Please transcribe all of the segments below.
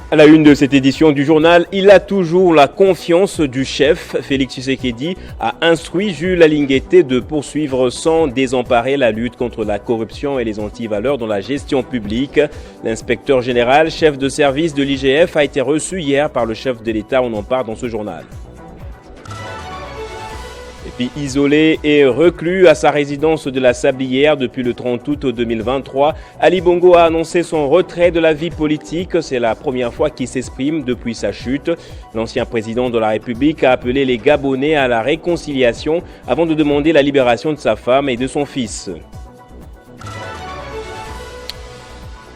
À la une de cette édition du journal, il a toujours la confiance du chef. Félix Tshisekedi a instruit Jules Alinguete de poursuivre sans désemparer la lutte contre la corruption et les antivaleurs dans la gestion publique. L'inspecteur général, chef de service de l'IGF, a été reçu hier par le chef de l'État. On en parle dans ce journal. Et puis isolé et reclus à sa résidence de la Sablière depuis le 30 août 2023, Ali Bongo a annoncé son retrait de la vie politique. C'est la première fois qu'il s'exprime depuis sa chute. L'ancien président de la République a appelé les Gabonais à la réconciliation avant de demander la libération de sa femme et de son fils.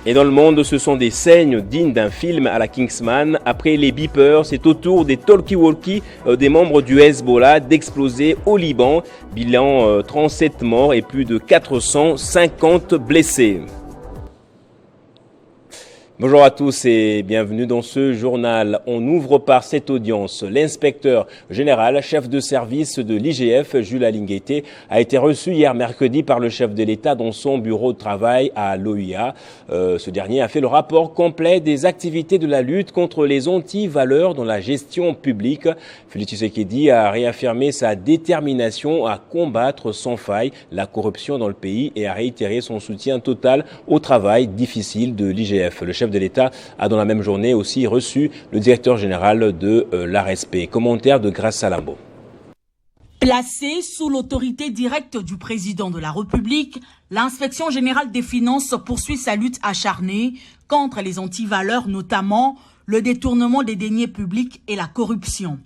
Et dans le monde, ce sont des scènes dignes d'un film à la Kingsman. Après les beepers, c'est au tour des talkie-walkie des membres du Hezbollah d'exploser au Liban. Bilan 37 morts et plus de 450 blessés. Bonjour à tous et bienvenue dans ce journal. On ouvre par cette audience. L'inspecteur général, chef de service de l'IGF, Jules Alinguete, a été reçu hier mercredi par le chef de l'État dans son bureau de travail à l'OUA. Ce dernier a fait le rapport complet des activités de la lutte contre les anti-valeurs dans la gestion publique. Félix Tshisekedi a réaffirmé sa détermination à combattre sans faille la corruption dans le pays et a réitéré son soutien total au travail difficile de l'IGF. Le chef de l'État a dans la même journée aussi reçu le directeur général de l'ARESP. Commentaire de Grace Salambo. Placé sous l'autorité directe du président de la République, l'inspection générale des finances poursuit sa lutte acharnée contre les antivaleurs, notamment le détournement des deniers publics et la corruption.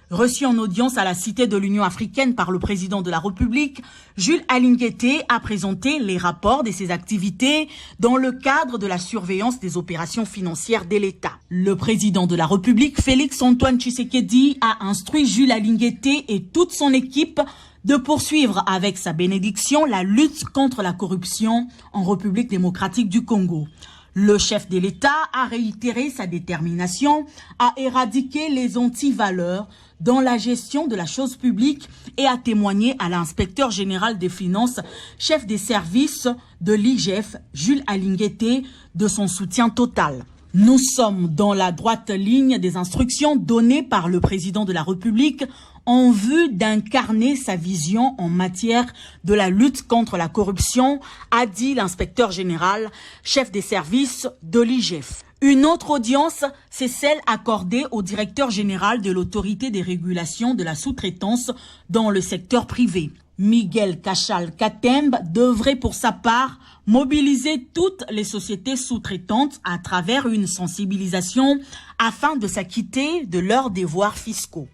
Reçu en audience à la Cité de l'Union africaine par le président de la République, Jules Alinguete a présenté les rapports de ses activités dans le cadre de la surveillance des opérations financières de l'État. Le président de la République, Félix Antoine Tshisekedi, a instruit Jules Alinguete et toute son équipe de poursuivre avec sa bénédiction la lutte contre la corruption en République démocratique du Congo. Le chef de l'État a réitéré sa détermination à éradiquer les antivaleurs dans la gestion de la chose publique et a témoigné à l'inspecteur général des finances, chef des services de l'IGF, Jules Alinguete, de son soutien total. Nous sommes dans la droite ligne des instructions données par le président de la République en vue d'incarner sa vision en matière de la lutte contre la corruption, a dit l'inspecteur général, chef des services de l'IGF. Une autre audience, c'est celle accordée au directeur général de l'autorité des régulations de la sous-traitance dans le secteur privé. Miguel Cachal Katembe devrait pour sa part mobiliser toutes les sociétés sous-traitantes à travers une sensibilisation afin de s'acquitter de leurs devoirs fiscaux.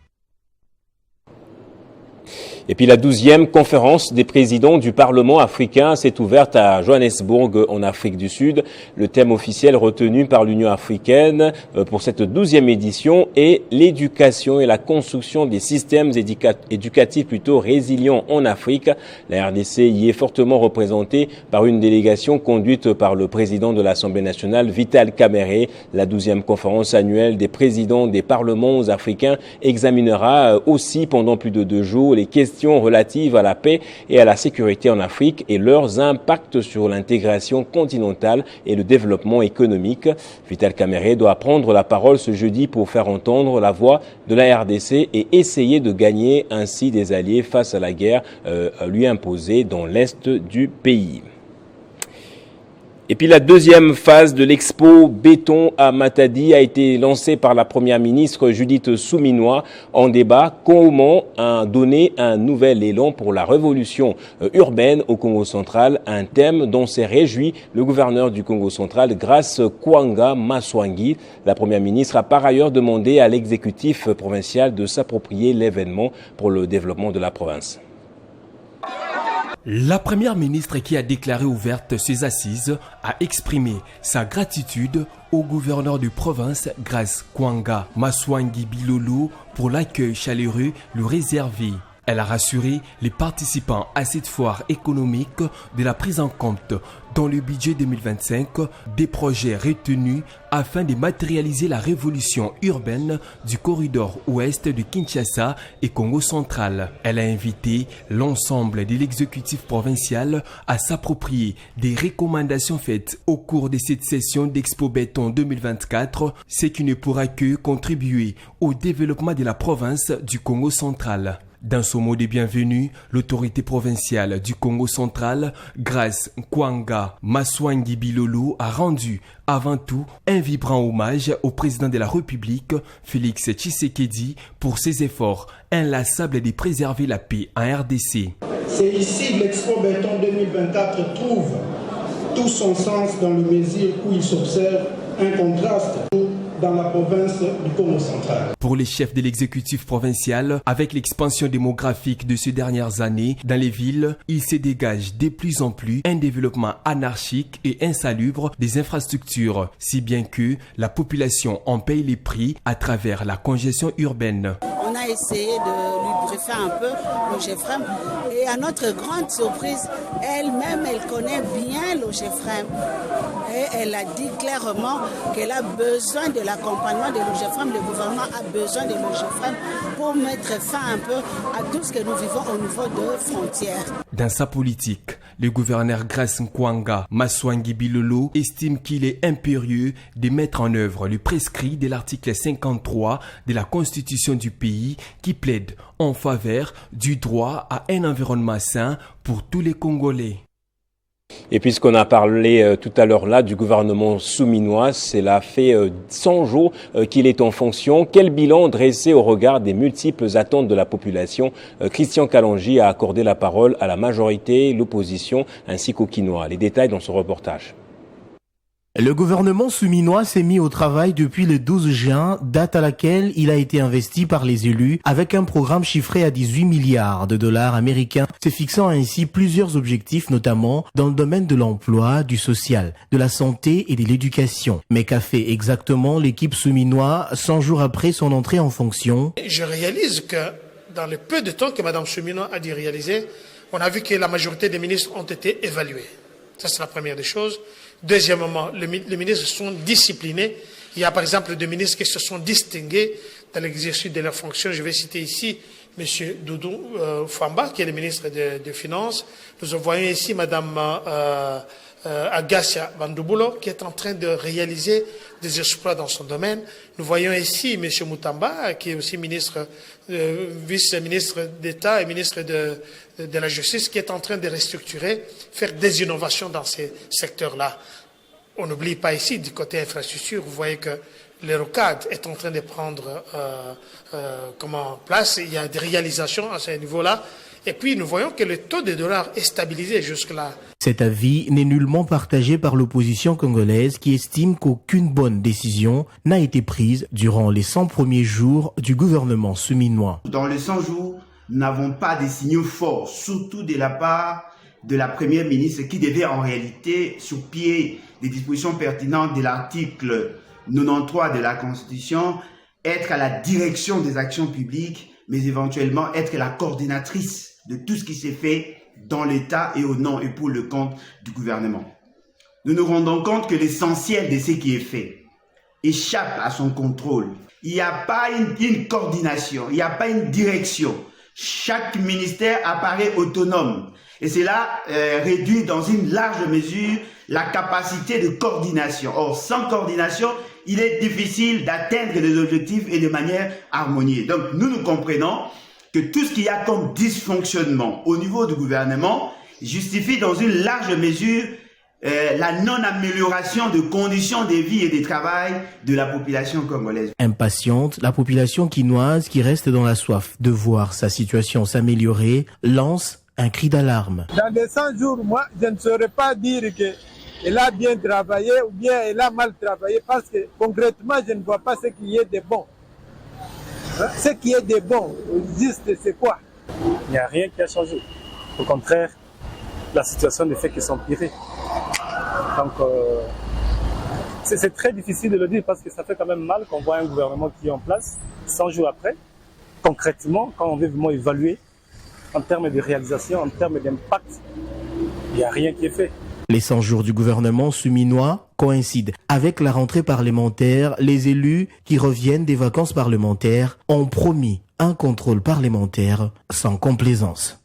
Et puis la 12e conférence des présidents du Parlement africain s'est ouverte à Johannesburg en Afrique du Sud. Le thème officiel retenu par l'Union africaine pour cette 12e édition est l'éducation et la construction des systèmes éducatifs plutôt résilients en Afrique. La RDC y est fortement représentée par une délégation conduite par le président de l'Assemblée nationale, Vital Kamerhe. La 12e conférence annuelle des présidents des parlements africains examinera aussi pendant plus de 2 jours les questions relatives à la paix et à la sécurité en Afrique et leurs impacts sur l'intégration continentale et le développement économique. Vital Kamerhe doit prendre la parole ce jeudi pour faire entendre la voix de la RDC et essayer de gagner ainsi des alliés face à la guerre lui imposée dans l'est du pays. Et puis la deuxième phase de l'expo béton à Matadi a été lancée par la première ministre Judith Suminwa en débat comment donner un nouvel élan pour la révolution urbaine au Congo central, un thème dont s'est réjoui le gouverneur du Congo central Grace Kwanga Maswangi. La première ministre a par ailleurs demandé à l'exécutif provincial de s'approprier l'événement pour le développement de la province. La première ministre qui a déclaré ouverte ses assises a exprimé sa gratitude au gouverneur de province Grace Kwanga Maswangi Bilolo pour l'accueil chaleureux lui réservé. Elle a rassuré les participants à cette foire économique de la prise en compte dans le budget 2025 des projets retenus afin de matérialiser la révolution urbaine du corridor ouest de Kinshasa et Congo central. Elle a invité l'ensemble de l'exécutif provincial à s'approprier des recommandations faites au cours de cette session d'Expo Béton 2024, ce qui ne pourra que contribuer au développement de la province du Congo central. Dans son mot de bienvenue, l'autorité provinciale du Congo central, Grace Nkwanga Maswangi Bilolo, a rendu avant tout un vibrant hommage au président de la République, Félix Tshisekedi, pour ses efforts inlassables de préserver la paix en RDC. C'est ici que l'Expo Béton 2024 trouve tout son sens dans le mesure où il s'observe un contraste dans la province du Congo central. Pour les chefs de l'exécutif provincial, avec l'expansion démographique de ces dernières années dans les villes, il se dégage de plus en plus un développement anarchique et insalubre des infrastructures, si bien que la population en paye les prix à travers la congestion urbaine. On a essayé de lui briefer un peu l'OGEFREM et à notre grande surprise, elle-même, elle connaît bien l'OGEFREM. Et elle a dit clairement qu'elle a besoin de l'accompagnement de l'OGEFREM. Le gouvernement a besoin de l'OGEFREM pour mettre fin un peu à tout ce que nous vivons au niveau de frontières. Dans sa politique, le gouverneur Grace Nkwanga Maswangi Bilolo estime qu'il est impérieux de mettre en œuvre le prescrit de l'article 53 de la Constitution du pays qui plaide en faveur du droit à un environnement sain pour tous les Congolais. Et puisqu'on a parlé tout à l'heure là du gouvernement souminois, cela fait 100 jours qu'il est en fonction. Quel bilan dressé au regard des multiples attentes de la population? Christian Kalonji a accordé la parole à la majorité, l'opposition ainsi qu'aux Kinois. Les détails dans ce reportage. Le gouvernement souminois s'est mis au travail depuis le 12 juin, date à laquelle il a été investi par les élus avec un programme chiffré à 18 milliards de dollars américains, se fixant ainsi plusieurs objectifs, notamment dans le domaine de l'emploi, du social, de la santé et de l'éducation. Mais qu'a fait exactement l'équipe souminois 100 jours après son entrée en fonction? Je réalise que dans le peu de temps que Mme Souminois a dû réaliser, on a vu que la majorité des ministres ont été évalués. Ça, c'est la première des choses. Deuxièmement, les ministres sont disciplinés. Il y a par exemple des ministres qui se sont distingués dans l'exercice de leurs fonctions. Je vais citer ici M. Doudou Famba, qui est le ministre des Finances. Nous voyons ici Mme Agacia Bandubulo, qui est en train de réaliser des exploits dans son domaine. Nous voyons ici M. Moutamba, qui est aussi vice-ministre d'État et ministre de la Justice, qui est en train de restructurer, faire des innovations dans ces secteurs-là. On n'oublie pas ici, du côté infrastructure, vous voyez que l'Eurocad est en train de prendre place. Il y a des réalisations à ce niveau-là. Et puis, nous voyons que le taux de dollar est stabilisé jusque-là. Cet avis n'est nullement partagé par l'opposition congolaise qui estime qu'aucune bonne décision n'a été prise durant les 100 premiers jours du gouvernement souminois. Dans les 100 jours, nous n'avons pas de signaux forts, surtout de la part de la première ministre qui devait en réalité, sur pied des dispositions pertinentes de l'article 93 de la Constitution, être à la direction des actions publiques, mais éventuellement être la coordinatrice de tout ce qui s'est fait dans l'État et au nom et pour le compte du gouvernement. Nous nous rendons compte que l'essentiel de ce qui est fait échappe à son contrôle. Il n'y a pas une coordination, il n'y a pas une direction. Chaque ministère apparaît autonome et cela réduit dans une large mesure la capacité de coordination. Or, sans coordination, il est difficile d'atteindre les objectifs et de manière harmonieuse. Donc, nous comprenons que tout ce qu'il y a comme dysfonctionnement au niveau du gouvernement justifie dans une large mesure la non-amélioration de conditions de vie et de travail de la population congolaise. Impatiente, la population quinoise qui reste dans la soif de voir sa situation s'améliorer lance un cri d'alarme. Dans les 100 jours, moi, je ne saurais pas dire qu'elle a bien travaillé ou bien elle a mal travaillé parce que concrètement, je ne vois pas ce qui est de bon. Ce qui est de bon, juste, c'est quoi? Il n'y a rien qui a changé. Au contraire, la situation ne fait que s'empirer. Donc, c'est très difficile de le dire parce que ça fait quand même mal qu'on voit un gouvernement qui est en place 100 jours après. Concrètement, quand on veut vraiment évaluer en termes de réalisation, en termes d'impact, il n'y a rien qui est fait. Les 100 jours du gouvernement souminois coïncident avec la rentrée parlementaire. Les élus qui reviennent des vacances parlementaires ont promis un contrôle parlementaire sans complaisance.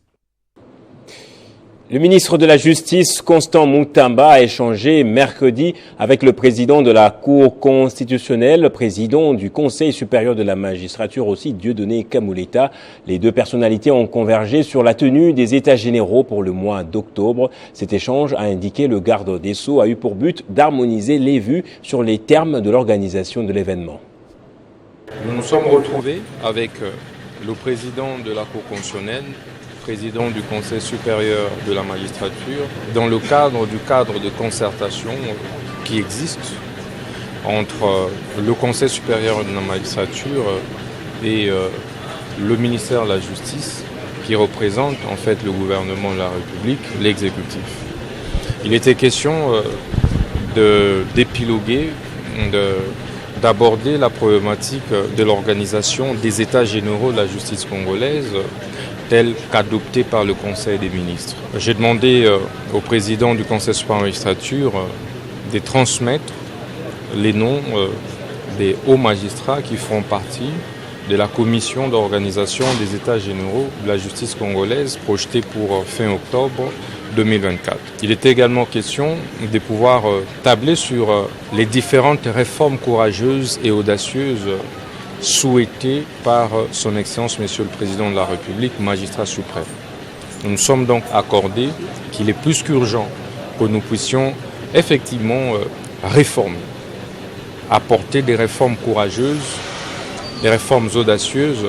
Le ministre de la Justice, Constant Mutamba, a échangé mercredi avec le président de la Cour constitutionnelle, le président du Conseil supérieur de la magistrature aussi, Dieudonné Kamuleta. Les deux personnalités ont convergé sur la tenue des États généraux pour le mois d'octobre. Cet échange, a indiqué le garde des Sceaux, a eu pour but d'harmoniser les vues sur les termes de l'organisation de l'événement. Nous nous sommes retrouvés avec le président de la Cour constitutionnelle, président du Conseil supérieur de la magistrature, dans le cadre de concertation qui existe entre le Conseil supérieur de la magistrature et le ministère de la Justice, qui représente en fait le gouvernement de la République, l'exécutif. Il était question d'épiloguer, d'aborder la problématique de l'organisation des États généraux de la justice congolaise, tel qu'adopté par le Conseil des ministres. J'ai demandé au président du Conseil supérieur de la magistrature de transmettre les noms des hauts magistrats qui feront partie de la commission d'organisation des États généraux de la justice congolaise projetée pour fin octobre 2024. Il était également question de pouvoir tabler sur les différentes réformes courageuses et audacieuses souhaitées par son Excellence Monsieur le Président de la République, magistrat suprême. Nous nous sommes donc accordés qu'il est plus qu'urgent que nous puissions effectivement réformer, apporter des réformes courageuses, des réformes audacieuses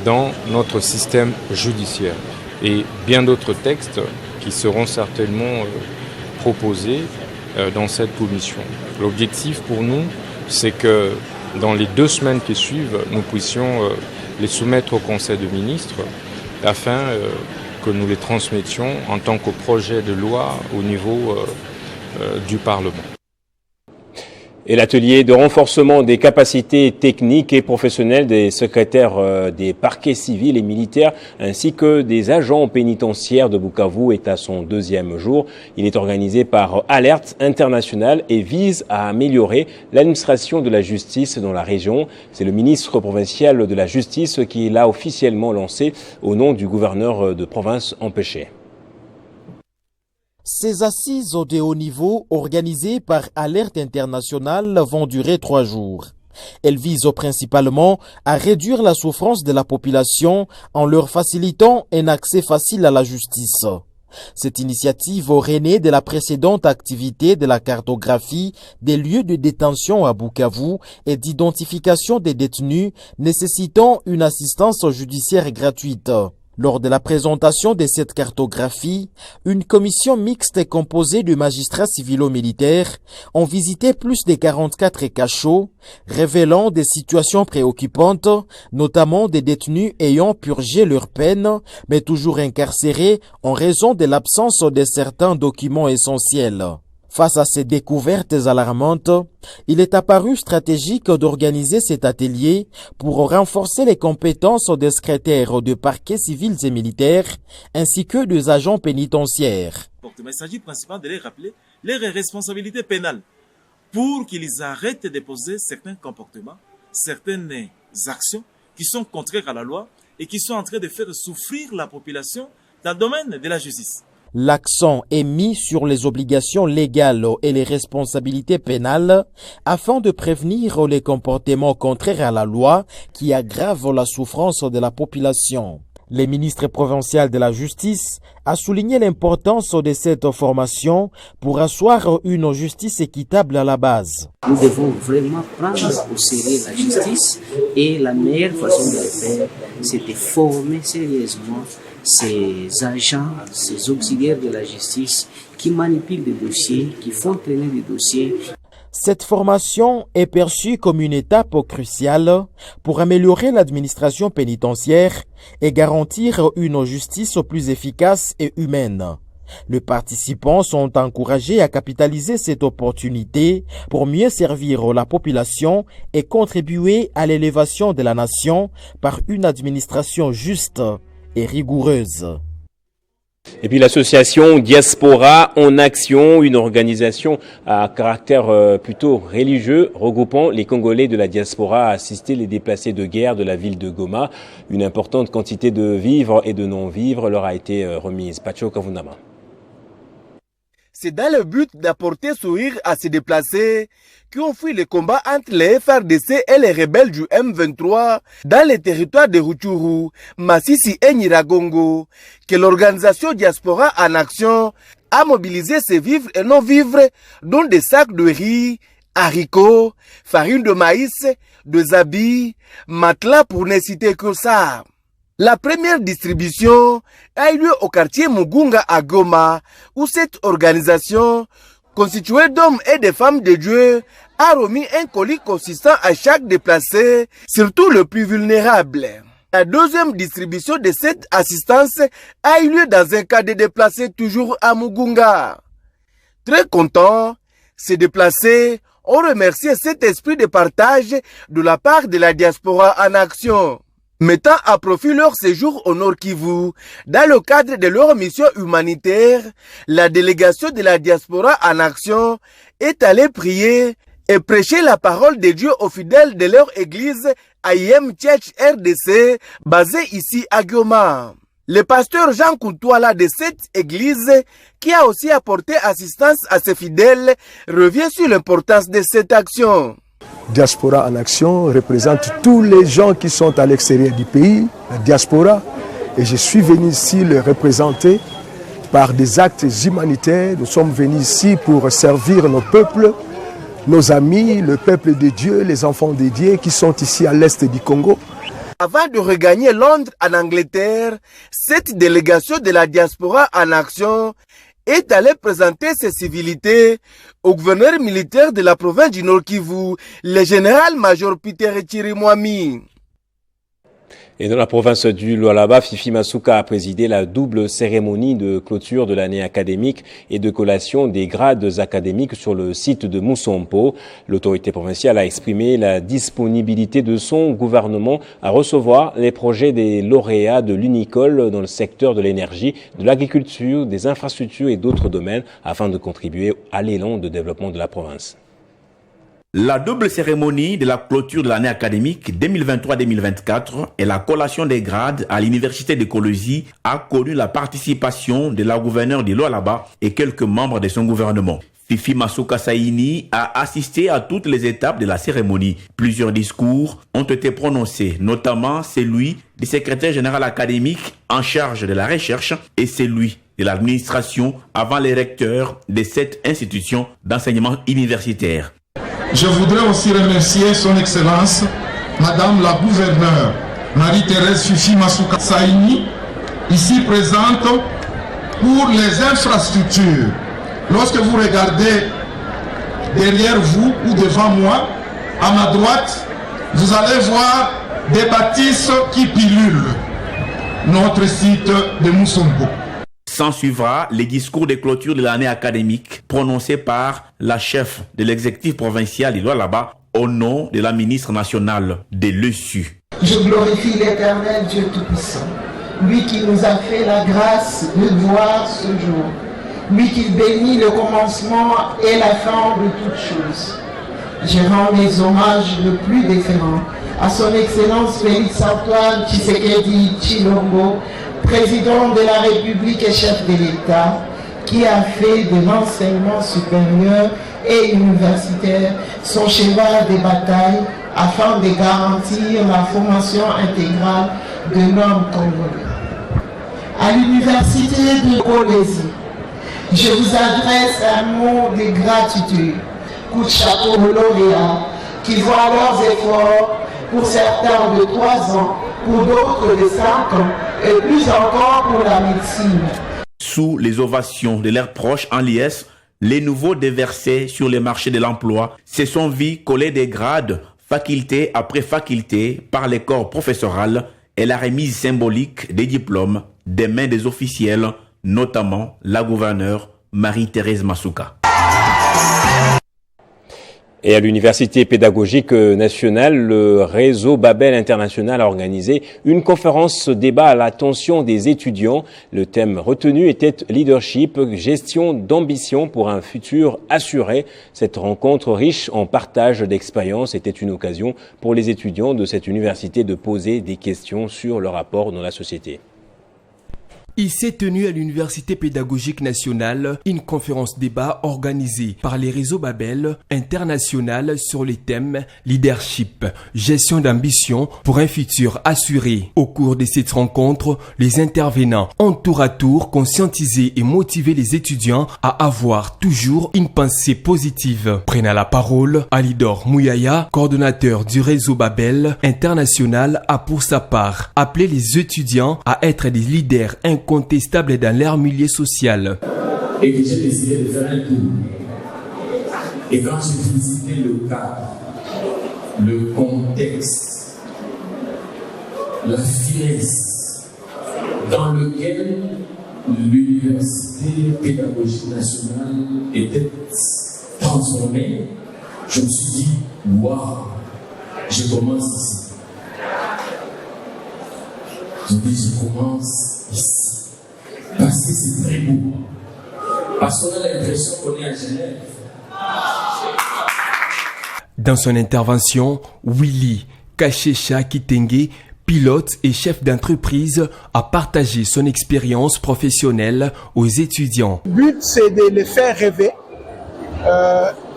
dans notre système judiciaire et bien d'autres textes qui seront certainement proposés dans cette commission. L'objectif pour nous, c'est que dans les 2 semaines qui suivent, nous puissions les soumettre au Conseil des ministres afin que nous les transmettions en tant que projet de loi au niveau du Parlement. Et l'atelier de renforcement des capacités techniques et professionnelles des secrétaires des parquets civils et militaires ainsi que des agents pénitentiaires de Bukavu est à son 2e jour. Il est organisé par Alerte International et vise à améliorer l'administration de la justice dans la région. C'est le ministre provincial de la Justice qui l'a officiellement lancé au nom du gouverneur de province empêché. Ces assises de haut niveau organisées par Alerte International vont durer 3 jours. Elles visent principalement à réduire la souffrance de la population en leur facilitant un accès facile à la justice. Cette initiative aurait né de la précédente activité de la cartographie des lieux de détention à Bukavu et d'identification des détenus nécessitant une assistance judiciaire gratuite. Lors de la présentation de cette cartographie, une commission mixte composée de magistrats civilo-militaires ont visité plus de 44 cachots, révélant des situations préoccupantes, notamment des détenus ayant purgé leur peine, mais toujours incarcérés en raison de l'absence de certains documents essentiels. Face à ces découvertes alarmantes, il est apparu stratégique d'organiser cet atelier pour renforcer les compétences des secrétaires de parquets civils et militaires ainsi que des agents pénitentiaires. Il s'agit principalement de les rappeler leurs responsabilités pénales pour qu'ils arrêtent de poser certains comportements, certaines actions qui sont contraires à la loi et qui sont en train de faire souffrir la population dans le domaine de la justice. L'accent est mis sur les obligations légales et les responsabilités pénales afin de prévenir les comportements contraires à la loi qui aggravent la souffrance de la population. Le ministre provincial de la Justice a souligné l'importance de cette formation pour asseoir une justice équitable à la base. Nous devons vraiment prendre au sérieux la justice et la meilleure façon de le faire, c'est de former sérieusement ces agents, ces auxiliaires de la justice qui manipulent des dossiers, qui font traîner des dossiers. Cette formation est perçue comme une étape cruciale pour améliorer l'administration pénitentiaire et garantir une justice plus efficace et humaine. Les participants sont encouragés à capitaliser cette opportunité pour mieux servir la population et contribuer à l'élévation de la nation par une administration juste et rigoureuse. Et puis l'association Diaspora en Action, une organisation à caractère plutôt religieux regroupant les Congolais de la diaspora, a assisté les déplacés de guerre de la ville de Goma. Une importante quantité de vivres et de non-vivres leur a été remise. Pacho Kavunama. C'est dans le but d'apporter sourire à ces déplacés qui ont fui les combats entre les FRDC et les rebelles du M23 dans les territoires de Rutshuru, Masisi et Nyiragongo, que l'organisation Diaspora en Action a mobilisé ses vivres et non-vivres, dont des sacs de riz, haricots, farine de maïs, de habits, matelas pour ne citer que ça. La première distribution a eu lieu au quartier Mugunga à Goma, où cette organisation, constituée d'hommes et de femmes de Dieu, a remis un colis consistant à chaque déplacé, surtout le plus vulnérable. La deuxième distribution de cette assistance a eu lieu dans un cas de déplacés toujours à Mugunga. Très contents, ces déplacés ont remercié cet esprit de partage de la part de la diaspora en action, mettant à profit leur séjour au Nord Kivu. Dans le cadre de leur mission humanitaire, la délégation de la diaspora en action est allée prier et prêcher la parole de Dieu aux fidèles de leur église IM Church RDC, basée ici à Goma. Le pasteur Jean Koutouala de cette église, qui a aussi apporté assistance à ses fidèles, revient sur l'importance de cette action. Diaspora en Action représente tous les gens qui sont à l'extérieur du pays, la diaspora, et je suis venu ici le représenter par des actes humanitaires. Nous sommes venus ici pour servir nos peuples, nos amis, le peuple de Dieu, les enfants de Dieu qui sont ici à l'est du Congo. Avant de regagner Londres en Angleterre, cette délégation de la diaspora en action est allée présenter ses civilités au gouverneur militaire de la province du Nord Kivu, le général-major Peter Chirimwami. Et dans la province du Lualaba, Fifi Masuka a présidé la double cérémonie de clôture de l'année académique et de collation des grades académiques sur le site de Mousompo. L'autorité provinciale a exprimé la disponibilité de son gouvernement à recevoir les projets des lauréats de l'UNICOL dans le secteur de l'énergie, de l'agriculture, des infrastructures et d'autres domaines afin de contribuer à l'élan de développement de la province. La double cérémonie de la clôture de l'année académique 2023-2024 et la collation des grades à l'université de Kolosi a connu la participation de la gouverneure de Lualaba et quelques membres de son gouvernement. Fifi Masuka Saini a assisté à toutes les étapes de la cérémonie. Plusieurs discours ont été prononcés, notamment celui du secrétaire général académique en charge de la recherche et celui de l'administration avant les recteurs de cette institution d'enseignement universitaire. Je voudrais aussi remercier son Excellence, Madame la gouverneure Marie-Thérèse Fifi Masuka Saini, ici présente pour les infrastructures. Lorsque vous regardez derrière vous ou devant moi, à ma droite, vous allez voir des bâtisses qui pilulent notre site de Mousombo. S'en suivra les discours de clôture de l'année académique prononcés par la chef de l'exécutif provincial de Lualaba au nom de la ministre nationale de l'ESU. Je glorifie l'Éternel Dieu Tout-Puissant, lui qui nous a fait la grâce de voir ce jour, lui qui bénit le commencement et la fin de toutes choses. Je rends mes hommages le plus déférents à son Excellence Félix Antoine Tshisekedi Tshilombo, président de la République et chef de l'État, qui a fait de l'enseignement supérieur et universitaire son cheval de bataille afin de garantir la formation intégrale de l'homme congolais. À l'université de Kolosi, je vous adresse un mot de gratitude. Coup de chapeau aux lauréats qui voient leurs efforts, pour certains de 3 ans, pour d'autres de 5 ans, et plus encore pour la médecine. Sous les ovations de leurs proches en liesse, les nouveaux déversés sur les marchés de l'emploi se sont vus coller des grades, faculté après faculté, par les corps professoral et la remise symbolique des diplômes des mains des officiels, notamment la gouverneure Marie-Thérèse Masuka. Et à l'Université pédagogique nationale, le réseau Babel International a organisé une conférence débat à l'attention des étudiants. Le thème retenu était leadership, gestion d'ambition pour un futur assuré. Cette rencontre riche en partage d'expériences était une occasion pour les étudiants de cette université de poser des questions sur leur rapport dans la société. Il s'est tenu à l'Université pédagogique nationale une conférence débat organisée par les réseaux Babel International sur les thèmes leadership, gestion d'ambition pour un futur assuré. Au cours de cette rencontre, les intervenants ont tour à tour conscientisé et motivé les étudiants à avoir toujours une pensée positive. Prenant la parole, Alidor Mouyaya, coordonnateur du réseau Babel International, a pour sa part appelé les étudiants à être des leaders incontestable dans leur milieu social. Et que j'ai décidé de faire un tour. Et quand j'ai visité le cadre, le contexte, la finesse dans lequel l'Université pédagogique nationale était transformée, je me suis dit, waouh, je commence ici. Je dis, je commence ici. Parce que c'est très beau. Parce qu'on a l'impression qu'on est à Genève. Dans son intervention, Willy Kachecha Kitenge, pilote et chef d'entreprise, a partagé son expérience professionnelle aux étudiants. Le but, c'est de les faire rêver.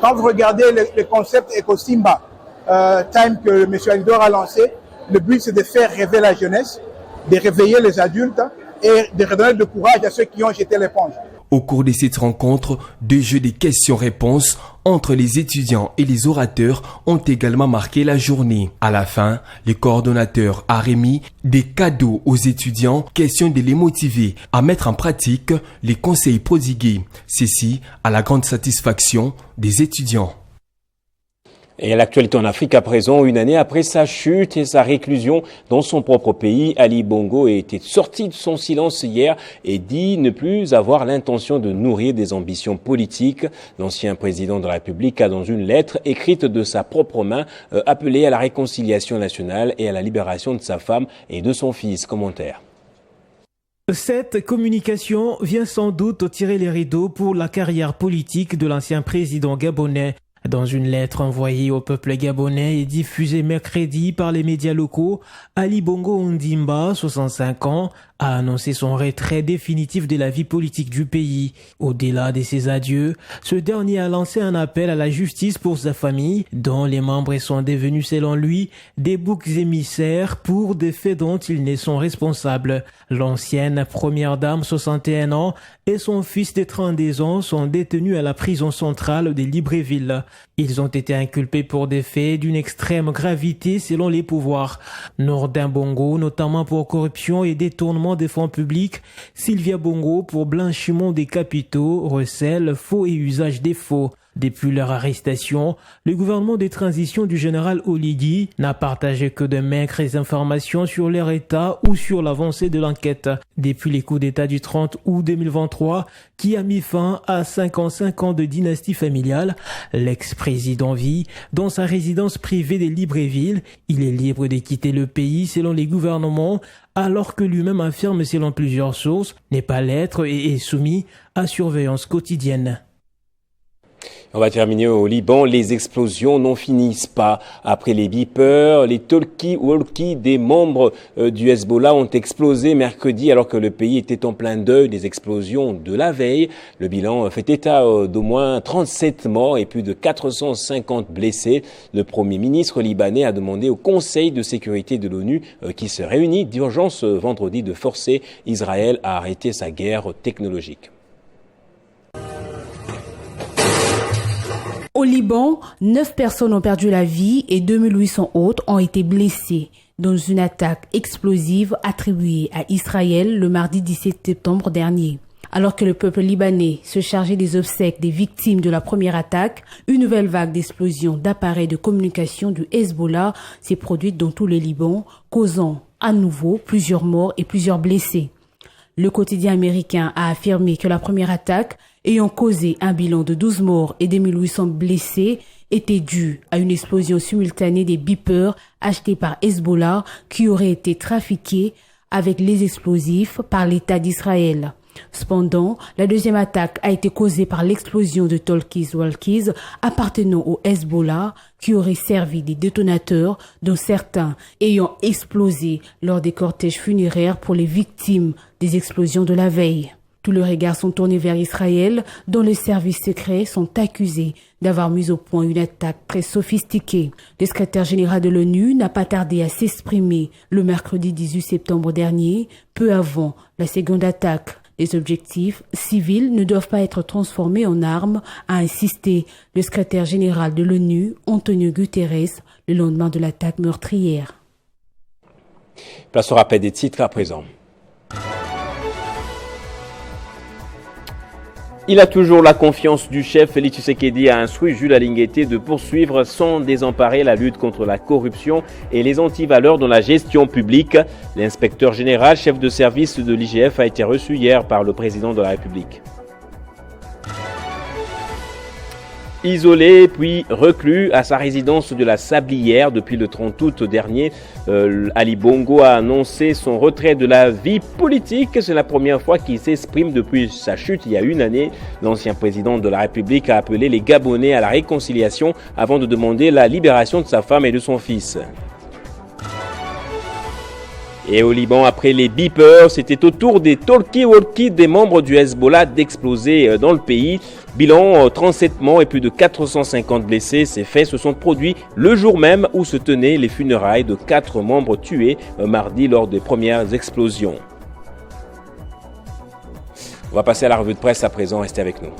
Quand vous regardez le concept EcoSimba, Time que M. Alidor a lancé, le but, c'est de faire rêver la jeunesse, de réveiller les adultes et de redonner du courage à ceux qui ont jeté l'éponge. Au cours de cette rencontre, deux jeux de questions-réponses entre les étudiants et les orateurs ont également marqué la journée. À la fin, le coordonnateur a remis des cadeaux aux étudiants, question de les motiver à mettre en pratique les conseils prodigués. Ceci à la grande satisfaction des étudiants. Et à l'actualité en Afrique à présent, une année après sa chute et sa réclusion dans son propre pays, Ali Bongo était sorti de son silence hier et dit ne plus avoir l'intention de nourrir des ambitions politiques. L'ancien président de la République a dans une lettre écrite de sa propre main appelé à la réconciliation nationale et à la libération de sa femme et de son fils. Commentaire. Cette communication vient sans doute tirer les rideaux pour la carrière politique de l'ancien président gabonais. Dans une lettre envoyée au peuple gabonais et diffusée mercredi par les médias locaux, Ali Bongo Ondimba, 65 ans, a annoncé son retrait définitif de la vie politique du pays. Au-delà de ses adieux, ce dernier a lancé un appel à la justice pour sa famille, dont les membres sont devenus, selon lui, des boucs émissaires pour des faits dont ils ne sont responsables. L'ancienne première dame, 61 ans, et son fils de 32 ans sont détenus à la prison centrale de Libreville. Ils ont été inculpés pour des faits d'une extrême gravité selon les pouvoirs. Nordin Bongo, notamment pour corruption et détournement des fonds publics, Sylvia Bongo pour blanchiment des capitaux, recel, faux et usage des faux. Depuis leur arrestation, le gouvernement de transition du général Oligui n'a partagé que de maigres informations sur leur état ou sur l'avancée de l'enquête. Depuis les coups d'État du 30 août 2023, qui a mis fin à 55 ans de dynastie familiale, l'ex-président vit dans sa résidence privée de Libreville. Il est libre de quitter le pays selon les gouvernements, alors que lui-même affirme selon plusieurs sources, n'est pas l'être et est soumis à surveillance quotidienne. On va terminer au Liban. Les explosions n'en finissent pas. Après les beepers, les talkie-walkie des membres du Hezbollah ont explosé mercredi alors que le pays était en plein deuil des explosions de la veille. Le bilan fait état d'au moins 37 morts et plus de 450 blessés. Le Premier ministre libanais a demandé au Conseil de sécurité de l'ONU qui se réunit d'urgence vendredi de forcer Israël à arrêter sa guerre technologique. Au Liban, 9 personnes ont perdu la vie et 2800 autres ont été blessées dans une attaque explosive attribuée à Israël le mardi 17 septembre dernier. Alors que le peuple libanais se chargeait des obsèques des victimes de la première attaque, une nouvelle vague d'explosions d'appareils de communication du Hezbollah s'est produite dans tout le Liban, causant à nouveau plusieurs morts et plusieurs blessés. Le quotidien américain a affirmé que la première attaque, ayant causé un bilan de 12 morts et 2800 blessés, était due à une explosion simultanée des beepers achetés par Hezbollah qui auraient été trafiqués avec les explosifs par l'État d'Israël. Cependant, la deuxième attaque a été causée par l'explosion de talkies-walkies appartenant au Hezbollah qui auraient servi des détonateurs, dont certains ayant explosé lors des cortèges funéraires pour les victimes des explosions de la veille. Tous les regards sont tournés vers Israël, dont les services secrets sont accusés d'avoir mis au point une attaque très sophistiquée. Le secrétaire général de l'ONU n'a pas tardé à s'exprimer le mercredi 18 septembre dernier, peu avant la seconde attaque. Les objectifs civils ne doivent pas être transformés en armes, a insisté le secrétaire général de l'ONU, Antonio Guterres, le lendemain de l'attaque meurtrière. Place au rappel des titres à présent. Il a toujours la confiance du chef. Félix Tshisekedi a instruit Jules Alingueté de poursuivre sans désemparer la lutte contre la corruption et les antivaleurs dans la gestion publique. L'inspecteur général, chef de service de l'IGF, a été reçu hier par le président de la République. Isolé puis reclus à sa résidence de la Sablière depuis le 30 août dernier, Ali Bongo a annoncé son retrait de la vie politique. C'est la première fois qu'il s'exprime depuis sa chute il y a une année. L'ancien président de la République a appelé les Gabonais à la réconciliation avant de demander la libération de sa femme et de son fils. Et au Liban, après les beepers, c'était au tour des talkie-walkies des membres du Hezbollah d'exploser dans le pays. Bilan 37 morts et plus de 450 blessés. Ces faits se sont produits le jour même où se tenaient les funérailles de 4 membres tués mardi lors des premières explosions. On va passer à la revue de presse à présent. Restez avec nous.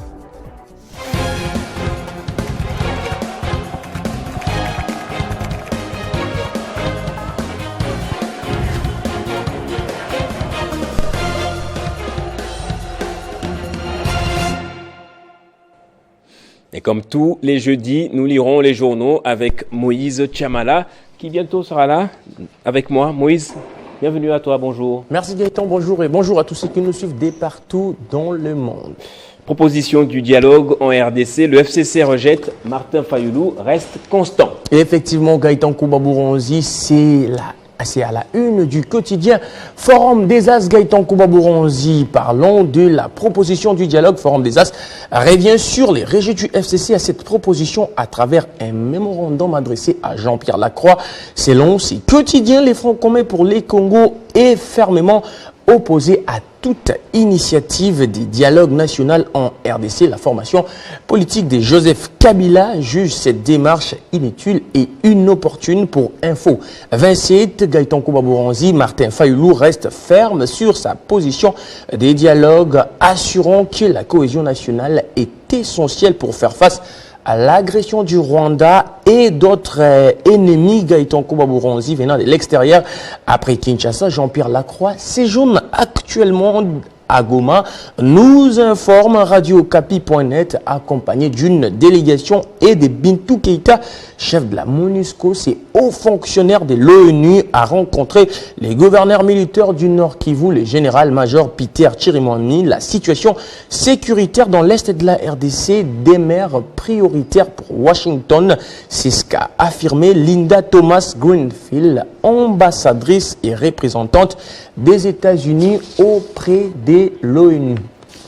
Et comme tous les jeudis, nous lirons les journaux avec Moïse Chamala, qui bientôt sera là avec moi. Moïse, bienvenue à toi, bonjour. Merci Gaëtan, bonjour et bonjour à tous ceux qui nous suivent dès partout dans le monde. Proposition du dialogue en RDC, le FCC rejette, Martin Fayoulou reste constant. Et effectivement, Gaëtan Koubabouronzi, c'est à la une du quotidien Forum des As. Gaëtan Koubabouronzi, parlons de la proposition du dialogue. Forum des As revient sur les rejets du FCC à cette proposition à travers un mémorandum adressé à Jean-Pierre Lacroix. Selon ces quotidiens, les Francs communs pour les Congos est fermement opposé à toute initiative des dialogues nationaux en RDC. La formation politique de Joseph Kabila juge cette démarche inutile et inopportune. Pour Info 27, Gaëtan Koubabouronzi, Martin Fayoulou reste ferme sur sa position des dialogues, assurant que la cohésion nationale est essentielle pour faire face à l'agression du Rwanda et d'autres ennemis. Gaëtan Koubabouronzi venant de l'extérieur après Kinshasa, Jean-Pierre Lacroix séjourne actuellement à Goma, nous informe radiocapi.net, accompagné d'une délégation et de Bintou Keïta, chef de la MONUSCO. Ces hauts fonctionnaires de l'ONU a rencontré les gouverneurs militaires du Nord Kivu, le général-major Peter Chirimwami. La situation sécuritaire dans l'est de la RDC demeure prioritaire pour Washington. C'est ce qu'a affirmé Linda Thomas Greenfield, ambassadrice et représentante des États-Unis auprès de l'ONU.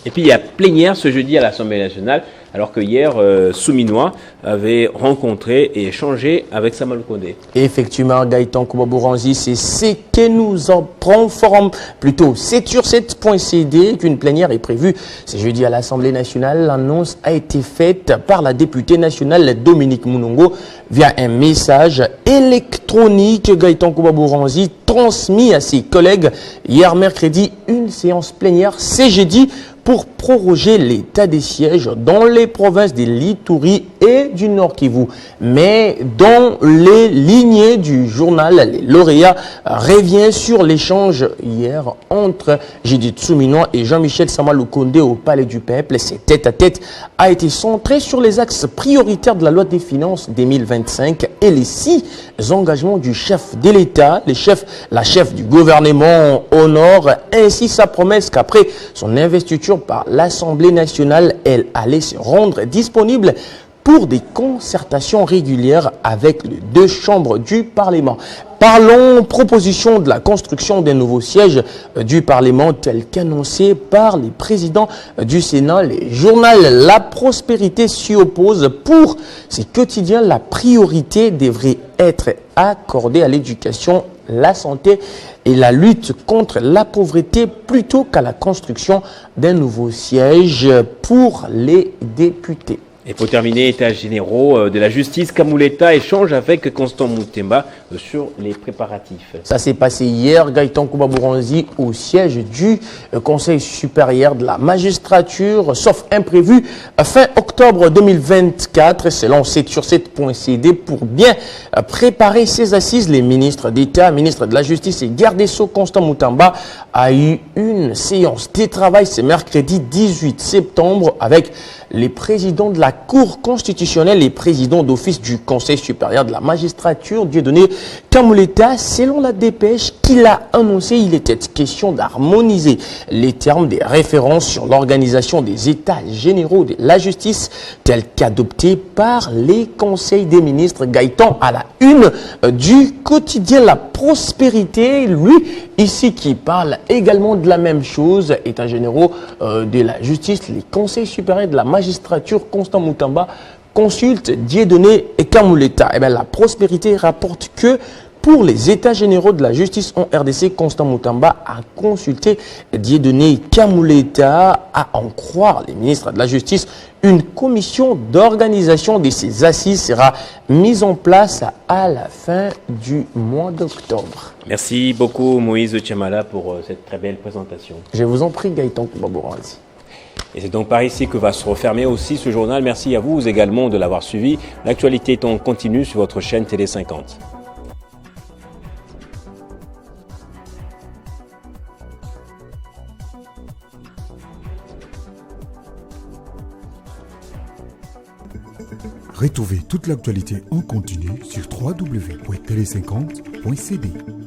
Et puis il y a plénière ce jeudi à l'Assemblée nationale, alors que hier, Souminois avait rencontré et échangé avec Samuel Kondé. Effectivement, Gaëtan Koubabouronzi, c'est ce que nous en prenons forum. Plutôt, c'est sur 7.cd qu'une plénière est prévue ce jeudi à l'Assemblée nationale. L'annonce a été faite par la députée nationale Dominique Mounongo via un message électronique. Gaëtan Koubabouronzi transmis à ses collègues hier mercredi, une séance plénière ce jeudi pour proroger l'état des sièges dans les provinces de l'Ituri et du Nord Kivu. Mais dans les lignées du journal, les lauréats revient sur l'échange hier entre Judith Souminois et Jean-Michel Sama Lukonde au Palais du Peuple. Cet tête-à-tête a été centré sur les axes prioritaires de la loi des finances 2025 et les 6 engagements du chef de l'État. La chef du gouvernement honore ainsi sa promesse qu'après son investiture par l'Assemblée nationale, elle allait se rendre disponible pour des concertations régulières avec les deux chambres du Parlement. Parlons proposition de la construction d'un nouveau siège du Parlement tel qu'annoncé par les présidents du Sénat. Les journaux La Prospérité s'y oppose. Pour ces quotidiens, la priorité devrait être accordée à l'éducation, la santé et la lutte contre la pauvreté plutôt qu'à la construction d'un nouveau siège pour les députés. Et pour terminer, États généraux de la justice, Kamuleta échange avec Constant Moutemba sur les préparatifs. Ça s'est passé hier, Gaëtan Kouba-Bouranzi, au siège du Conseil supérieur de la magistrature, sauf imprévu, fin octobre 2024, selon 7sur7.cd, pour bien préparer ces assises. Les ministres d'État, ministre de la Justice et garde des Sceaux, Constant Moutemba, a eu une séance de travail ce mercredi 18 septembre avec les présidents de la Cour constitutionnelle et présidents d'office du Conseil supérieur de la magistrature, Dieudonné Kamuleta. Selon la dépêche qu'il a annoncé, il était question d'harmoniser les termes des références sur l'organisation des États généraux de la justice tels qu'adoptés par les conseils des ministres. Gaëtan à la une du quotidien La Prospérité, lui ici qui parle également de la même chose, États généraux de la justice, les conseils supérieurs de la magistrature, Constant Moutemba consulte Dieudonné et Kamuleta. Eh bien, La Prospérité rapporte que pour les États généraux de la justice en RDC, Constant Moutemba a consulté Dieudonné et Kamuleta. À en croire les ministres de la Justice, une commission d'organisation de ces assises sera mise en place à la fin du mois d'octobre. Merci beaucoup Moïse Tchamala pour cette très belle présentation. Je vous en prie Gaëtan Kouba-Bouranzi. Et c'est donc par ici que va se refermer aussi ce journal. Merci à vous également de l'avoir suivi. L'actualité est en continu sur votre chaîne Télé 50. Retrouvez toute l'actualité en continu sur www.tele50.cd.